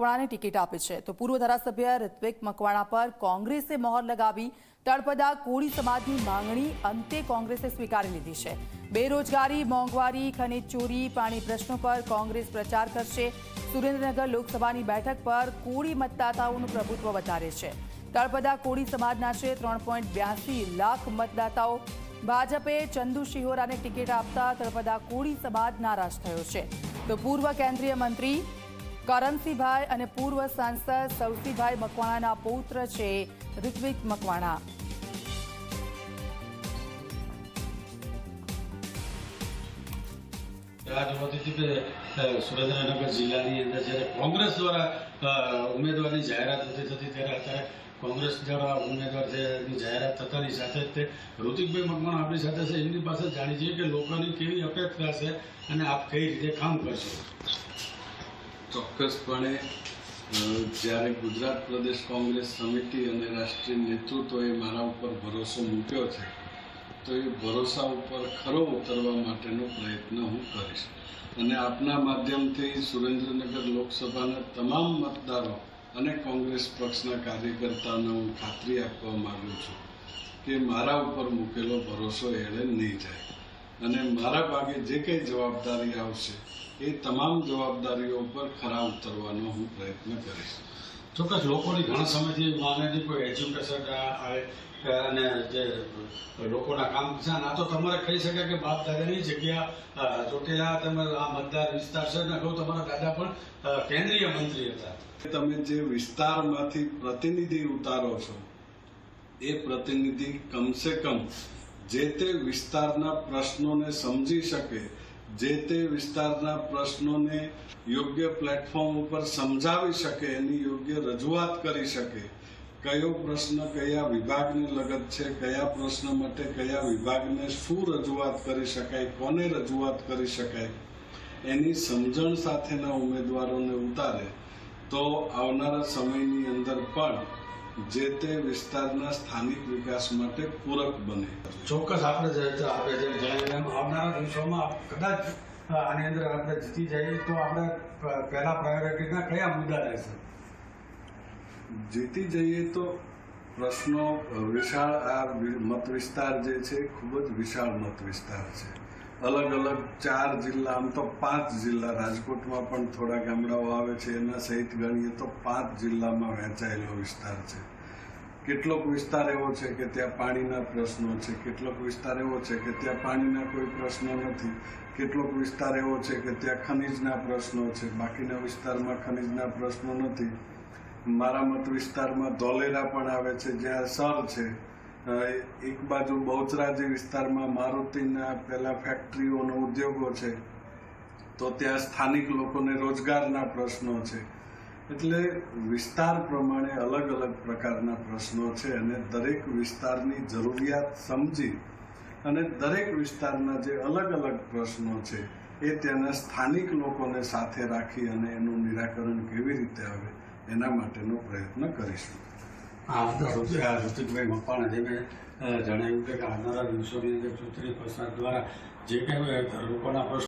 મકવાણાને ticket આપી છે તો પૂર્વ ધારાસભ્ય ઋત્વિક મકવાણા પર કોંગ્રેસે મહોર લગાવી તળપદા કોળી સમાજની માંગણી અંતે કોંગ્રેસે સ્વીકારી લીધી છે। બેરોજગારી, મોંઘવારી, ખનીજ ચોરી, પાણી પ્રશ્નો પર કોંગ્રેસ પ્રચાર કરશે। સુરેન્દ્રનગર લોકસભાની બેઠક પર કોળી મતદાતાઓનું પ્રભુત્વ વધારે છે। તળપદા કોળી સમાજના છે 3.82 લાખ મતદાતાઓ। ભાજપે ચંદુ શિહોરાને ટિકિટ આપતા તળપદા કોળી સમાજ નારાજ થયો છે તો પૂર્વ કેન્દ્રીય મંત્રી કરમસિંહભાઈ અને પૂર્વ સાંસદ સવસીભાઈ મકવાણાના પૌત્ર છે ઋત્વિક મકવાણા। સુરેન્દ્રનગર જિલ્લાની અંદર જ્યારે કોંગ્રેસ દ્વારા ઉમેદવારની જાહેરાત નથી થતી ત્યારે અત્યારે કોંગ્રેસ દ્વારા ઉમેદવારની જાહેરાત થતાની સાથે જ તે ઋત્વિકભાઈ મકવાણા આપણી સાથે છે। એમની પાસે જાણી છીએ કે લોકોની કેવી અપેક્ષા છે અને આપ કઈ રીતે કામ કરશો। ચોક્કસપણે જ્યારે ગુજરાત પ્રદેશ કોંગ્રેસ સમિતિ અને રાષ્ટ્રીય નેતૃત્વએ મારા ઉપર ભરોસો મૂક્યો છે તો એ ભરોસા ઉપર ખરો ઉતરવા માટેનો પ્રયત્ન હું કરીશ અને આપના માધ્યમથી સુરેન્દ્રનગર લોકસભાના તમામ મતદારો અને કોંગ્રેસ પક્ષના કાર્યકર્તાઓને હું ખાતરી આપવા માગું છું કે મારા ઉપર મૂકેલો ભરોસો એળે નહીં જાય અને મારા ભાગે જે કંઈ જવાબદારી આવશે એ તમામ જવાબદારીઓ ઉપર ખરા ઉતરવાનો હું પ્રયત્ન કરીશ। ચોક્કસ લોકોની ઘણા સમયથી માંગણી કોઈ એજ્યુકેશન આવે અને જે લોકોના કામ છે આ તો તમારે કહી શકાય કે બાપ દાદાની જગ્યા ચોટીલા તમે આ મતદાર વિસ્તાર છે ને કહું તમારા દાદા પણ કેન્દ્રીય મંત્રી હતા। તમે જે વિસ્તારમાંથી પ્રતિનિધિ ઉતારો છો એ પ્રતિનિધિ કમસે કમ જે તે વિસ્તારના પ્રશ્નોને સમજી શકે, જે તે વિસ્તારના પ્રશ્નોને યોગ્ય પ્લેટફોર્મ ઉપર સમજાવી શકે, એની યોગ્ય રજૂઆત કરી શકે। કયો પ્રશ્ન કયા વિભાગને લગત છે, કયા પ્રશ્ન માટે કયા વિભાગને શું રજૂઆત કરી શકાય, કોને રજૂઆત કરી શકાય, એની સમજણ સાથેના ઉમેદવારોને ઉતારે તો આવનારા સમયની અંદર પણ જે તે વિસ્તારના સ્થાનિક વિકાસ માટે પૂરક બને। ચોક્કસ આપણે જેમ જણાવ્યું આવનારા દિવસોમાં કદાચ આની અંદર આપણે જીતી જઈએ તો આપણે પહેલા પ્રાયોરિટીના કયા મુદ્દા રહેશે? જીતી જઈએ તો પ્રશ્નો વિશાળ આ મત વિસ્તાર જે છે ખૂબ જ વિશાળ મત વિસ્તાર છે। અલગ અલગ 4 જિલ્લા, આમ તો 5 જિલ્લા, રાજકોટમાં પણ થોડા ગામડાઓ આવે છે, એના સહિત ગણીએ તો 5 જિલ્લામાં વહેંચાયેલો વિસ્તાર છે। કેટલોક વિસ્તાર એવો છે કે ત્યાં પાણીના પ્રશ્નો છે, કેટલોક વિસ્તાર એવો છે કે ત્યાં પાણીના કોઈ પ્રશ્નો નથી, કેટલોક વિસ્તાર એવો છે કે ત્યાં ખનીજના પ્રશ્નો છે, બાકીના વિસ્તારમાં ખનીજના પ્રશ્નો નથી। મારા મત વિસ્તારમાં ધોલેરા પણ આવે છે જ્યાં સર છે, એક બાજુ બહુચરાજી વિસ્તારમાં મારુતિના પેલા ફેક્ટરીઓનો ઉદ્યોગો છે તો ત્યાં સ્થાનિક લોકોને રોજગારના પ્રશ્નો છે। એટલે વિસ્તાર પ્રમાણે અલગ અલગ પ્રકારના પ્રશ્નો છે અને દરેક વિસ્તારની જરૂરિયાત સમજી અને દરેક વિસ્તારના જે અલગ અલગ પ્રશ્નો છે એ ત્યાંના સ્થાનિક લોકોને સાથે રાખી અને એનું નિરાકરણ કેવી રીતે આવે એના માટેનો પ્રયત્ન કરીશું। ઋત્વિકભાઈ મકવાણા જેને જણાવ્યું કે આવનારા દિવસોની અંદર ચૂંટણી પ્રચાર દ્વારા જે કંઈ લોકોના પ્રશ્નો